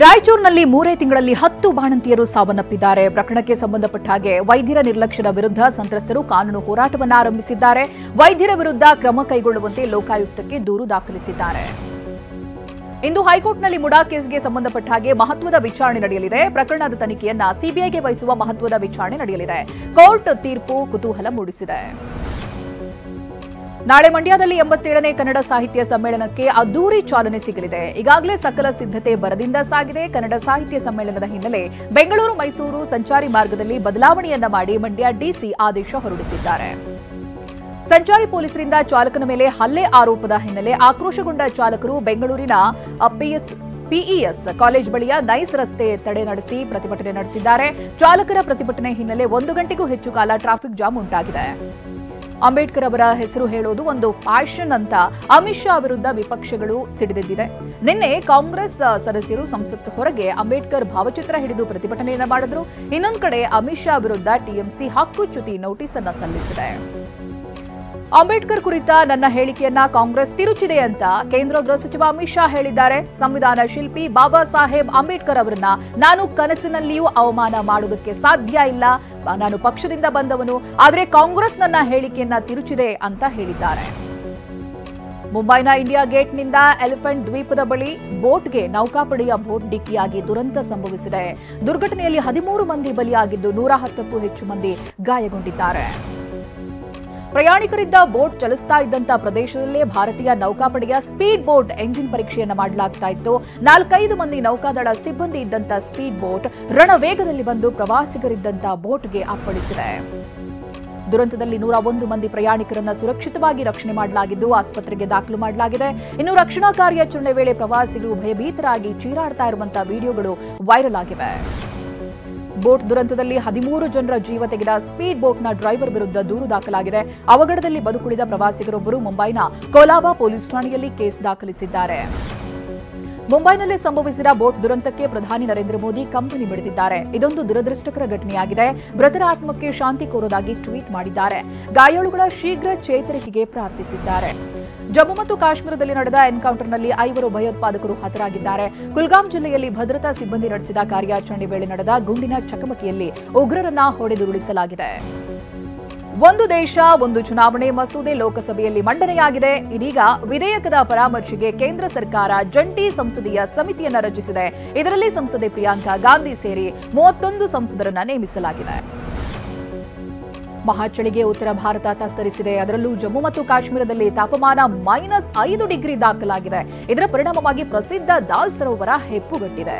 ರಾಯಚೂರಿನಲ್ಲಿ 3 ತಿಂಗಳಲ್ಲಿ 10 ಬಾಣಂತಿಯರು ಸಾವನ್ನಪ್ಪಿದ್ದಾರೆ. ಪ್ರಕರಣಕ್ಕೆ ಸಂಬಂಧಪಟ್ಟ ಹಾಗೆ ವೈದ್ಯರ ನಿರ್ಲಕ್ಷ್ಯದ ವಿರುದ್ಧ ಸಂತ್ರಸ್ತರು ಕಾನೂನು ಹೋರಾಟವನ್ನು ಆರಂಭಿಸಿದ್ದಾರೆ. ವೈದ್ಯರ ವಿರುದ್ಧ ಕ್ರಮ ಕೈಗೊಳ್ಳುವಂತೆ ಲೋಕಾಯುಕ್ತಕ್ಕೆ ದೂರು ದಾಖಲಿಸಿದ್ದಾರೆ. ಇಂದು ಹೈಕೋರ್ಟ್ನಲ್ಲಿ ಮುಡಾ ಕೇಸ್ಗೆ ಸಂಬಂಧಪಟ್ಟ ಹಾಗೆ ಮಹತ್ವದ ವಿಚಾರಣೆ ನಡೆಯಲಿದೆ. ಪ್ರಕರಣದ ತನಿಖೆಯನ್ನ ಸಿಬಿಐಗೆ ವಹಿಸುವ ಮಹತ್ವದ ವಿಚಾರಣೆ ನಡೆಯಲಿದೆ. ಕೋರ್ಟ್ ತೀರ್ಪು ಕುತೂಹಲ ಮೂಡಿಸಿದೆ. ನಾಳೆ ಮಂಡ್ಯದಲ್ಲಿ 87ನೇ ಕನ್ನಡ ಸಾಹಿತ್ಯ ಸಮ್ಮೇಳನಕ್ಕೆ ಅದ್ದೂರಿ ಚಾಲನೆ ಸಿಗಲಿದೆ. ಈಗಾಗಲೇ ಸಕಲ ಸಿದ್ಧತೆ ಭರದಿಂದ ಸಾಗಿದೆ. ಕನ್ನಡ ಸಾಹಿತ್ಯ ಸಮ್ಮೇಳನದ ಹಿನ್ನೆಲೆ ಬೆಂಗಳೂರು ಮೈಸೂರು ಸಂಚಾರಿ ಮಾರ್ಗದಲ್ಲಿ ಬದಲಾವಣೆಯನ್ನ ಮಾಡಿ ಮಂಡ್ಯ ಡಿಸಿ ಆದೇಶ ಹೊರಡಿಸಿದ್ದಾರೆ. ಸಂಚಾರಿ ಪೊಲೀಸರಿಂದ ಚಾಲಕನ ಮೇಲೆ ಹಲ್ಲೆ ಆರೋಪದ ಹಿನ್ನೆಲೆ ಆಕ್ರೋಶಗೊಂಡ ಚಾಲಕರು ಬೆಂಗಳೂರಿನ ಪಿಇಎಸ್ ಕಾಲೇಜ್ ಬಳಿಯ ನೈಸ್ ರಸ್ತೆ ತಡೆ ನಡೆಸಿ ಪ್ರತಿಭಟನೆ ನಡೆಸಿದ್ದಾರೆ. ಚಾಲಕರ ಪ್ರತಿಭಟನೆ ಹಿನ್ನೆಲೆ 1 ಗಂಟೆಗೂ ಹೆಚ್ಚು ಕಾಲ ಟ್ರಾಫಿಕ್ ಜಾಮ್ ಉಂಟಾಗಿದೆ. ಅಂಬೇಡ್ಕರ್ ಅವರ ಹೆಸರು ಹೇಳೋದು ಒಂದು ಫ್ಯಾಷನ್ ಅಂತ ಅಮಿತ್ ಶಾ ವಿರುದ್ಧ ವಿಪಕ್ಷಗಳು ಸಿಡಿದೆದ್ದಿದೆ. ನಿನ್ನೆ ಕಾಂಗ್ರೆಸ್ ಸದಸ್ಯರು ಸಂಸತ್ ಹೊರಗೆ ಅಂಬೇಡ್ಕರ್ ಭಾವಚಿತ್ರ ಹಿಡಿದು ಪ್ರತಿಭಟನೆಯನ್ನ ಮಾಡಿದ್ರು. ಇನ್ನೊಂದು ಕಡೆ ಅಮಿತ್ ಶಾ ವಿರುದ್ಧ ಟಿಎಂಸಿ ಹಕ್ಕುಚ್ಯುತಿ ನೋಟಿಸ್ ಅನ್ನ ಸಲ್ಲಿಸಿದೆ. ಅಂಬೇಡ್ಕರ್ ಕುರಿತ ನನ್ನ ಹೇಳಿಕೆಯನ್ನ ಕಾಂಗ್ರೆಸ್ ತಿರುಚಿದೆ ಅಂತ ಕೇಂದ್ರ ಗೃಹ ಸಚಿವ ಅಮಿತ್ ಶಾ ಹೇಳಿದ್ದಾರೆ. ಸಂವಿಧಾನ ಶಿಲ್ಪಿ ಬಾಬಾ ಸಾಹೇಬ್ ಅಂಬೇಡ್ಕರ್ ಅವರನ್ನ ನಾನು ಕನಸಿನಲ್ಲಿಯೂ ಅವಮಾನ ಮಾಡುವುದಕ್ಕೆ ಸಾಧ್ಯ ಇಲ್ಲ. ನಾನು ಪಕ್ಷದಿಂದ ಬಂದವನು, ಆದರೆ ಕಾಂಗ್ರೆಸ್ ನನ್ನ ಹೇಳಿಕೆಯನ್ನ ತಿರುಚಿದೆ ಅಂತ ಹೇಳಿದ್ದಾರೆ. ಮುಂಬೈನ ಇಂಡಿಯಾ ಗೇಟ್ನಿಂದ ಎಲಿಫೆಂಟ್ ದ್ವೀಪದ ಬಳಿ ಬೋಟ್ಗೆ ನೌಕಾಪಡೆಯ ಬೋಟ್ ಡಿಕ್ಕಿಯಾಗಿ ದುರಂತ ಸಂಭವಿಸಿದೆ. ದುರ್ಘಟನೆಯಲ್ಲಿ 13 ಮಂದಿ ಬಲಿಯಾಗಿದ್ದು 110ಕ್ಕೂ ಹೆಚ್ಚು ಮಂದಿ ಗಾಯಗೊಂಡಿದ್ದಾರೆ. ಪ್ರಯಾಣಿಕರಿದ್ದ ಬೋಟ್ ಚಲಿಸ್ತಾ ಇದ್ದಂತ ಪ್ರದೇಶದಲ್ಲೇ ಭಾರತೀಯ ನೌಕಾಪಡೆಯ ಸ್ಪೀಡ್ ಬೋಟ್ ಎಂಜಿನ್ ಪರೀಕ್ಷೆಯನ್ನು ಮಾಡಲಾಗ್ತಾ ಇತ್ತು. 4-5 ಮಂದಿ ನೌಕಾದಳ ಸಿಬ್ಬಂದಿ ಇದ್ದಂತ ಸ್ಪೀಡ್ ಬೋಟ್ ರಣವೇಗದಲ್ಲಿ ಬಂದು ಪ್ರವಾಸಿಗರಿದ್ದಂತ ಬೋಟ್ಗೆ ಅಪ್ಪಳಿಸಿದೆ. ದುರಂತದಲ್ಲಿ 101 ಮಂದಿ ಪ್ರಯಾಣಿಕರನ್ನ ಸುರಕ್ಷಿತವಾಗಿ ರಕ್ಷಣೆ ಮಾಡಲಾಗಿದ್ದು ಆಸ್ಪತ್ರೆಗೆ ದಾಖಲು ಮಾಡಲಾಗಿದೆ. ಇನ್ನು ರಕ್ಷಣಾ ಕಾರ್ಯಾಚರಣೆ ವೇಳೆ ಪ್ರವಾಸಿಗರು ಭಯಭೀತರಾಗಿ ಚೀರಾಡ್ತಾ ಇರುವಂತಹ ವಿಡಿಯೋಗಳು ವೈರಲ್ ಆಗಿವೆ. ಬೋಟ್ ದುರಂತದಲ್ಲಿ 13 ಜನರ ಜೀವ ತೆಗೆದ ಸ್ಪೀಡ್ ಬೋಟ್ನ ಡ್ರೈವರ್ ವಿರುದ್ಧ ದೂರು ದಾಖಲಾಗಿದೆ. ಅವಘಡದಲ್ಲಿ ಬದುಕುಳಿದ ಪ್ರವಾಸಿಗರೊಬ್ಬರು ಮುಂಬೈನ ಕೋಲಾಬಾ ಪೊಲೀಸ್ ಠಾಣೆಯಲ್ಲಿ ಕೇಸ್ ದಾಖಲಿಸಿದ್ದಾರೆ. ಮುಂಬೈನಲ್ಲಿ ಸಂಭವಿಸಿದ ಬೋಟ್ ದುರಂತಕ್ಕೆ ಪ್ರಧಾನಿ ನರೇಂದ್ರ ಮೋದಿ ಕಂಬನಿ ಮಿಡಿದಿದ್ದಾರೆ. ಇದೊಂದು ದುರದೃಷ್ಟಕರ ಘಟನೆಯಾಗಿದೆ. ಮೃತರ ಆತ್ಮಕ್ಕೆ ಶಾಂತಿ ಕೋರುವುದಾಗಿ ಟ್ವೀಟ್ ಮಾಡಿದ್ದಾರೆ. ಗಾಯಾಳುಗಳ ಶೀಘ್ರ ಚೇತರಿಕೆಗೆ ಪ್ರಾರ್ಥಿಸಿದ್ದಾರೆ. ಜಮ್ಮು ಮತ್ತು ಕಾಶ್ಮೀರದಲ್ಲಿ ನಡೆದ ಎನ್ಕೌಂಟರ್ನಲ್ಲಿ 5 ಭಯೋತ್ಪಾದಕರು ಹತರಾಗಿದ್ದಾರೆ. ಕುಲ್ಗಾಮ್ ಜಿಲ್ಲೆಯಲ್ಲಿ ಭದ್ರತಾ ಸಿಬ್ಬಂದಿ ನಡೆಸಿದ ಕಾರ್ಯಾಚರಣೆ ವೇಳೆ ನಡೆದ ಗುಂಡಿನ ಚಕಮಕಿಯಲ್ಲಿ ಉಗ್ರರನ್ನ ಹೊಡೆದುರುಳಿಸಲಾಗಿದೆ. ಒಂದು ದೇಶ ಒಂದು ಚುನಾವಣೆ ಮಸೂದೆ ಲೋಕಸಭೆಯಲ್ಲಿ ಮಂಡನೆಯಾಗಿದೆ. ಇದೀಗ ವಿಧೇಯಕದ ಪರಾಮರ್ಶೆಗೆ ಕೇಂದ್ರ ಸರ್ಕಾರ ಜಂಟಿ ಸಂಸದೀಯ ಸಮಿತಿಯನ್ನ ರಚಿಸಿದೆ. ಇದರಲ್ಲಿ ಸಂಸದೆ ಪ್ರಿಯಾಂಕಾ ಗಾಂಧಿ ಸೇರಿ 31 ಸಂಸದರನ್ನ ನೇಮಿಸಲಾಗಿದೆ. ಮಹಾಚಳಿಗೆ ಉತ್ತರ ಭಾರತ ತತ್ತರಿಸಿದೆ. ಅದರಲ್ಲೂ ಜಮ್ಮು ಮತ್ತು ಕಾಶ್ಮೀರದಲ್ಲಿ ತಾಪಮಾನ -5 ಡಿಗ್ರಿ ದಾಖಲಾಗಿದೆ. ಇದರ ಪರಿಣಾಮವಾಗಿ ಪ್ರಸಿದ್ಧ ದಾಲ್ ಸರೋವರ ಹೆಪ್ಪುಗಟ್ಟಿದೆ.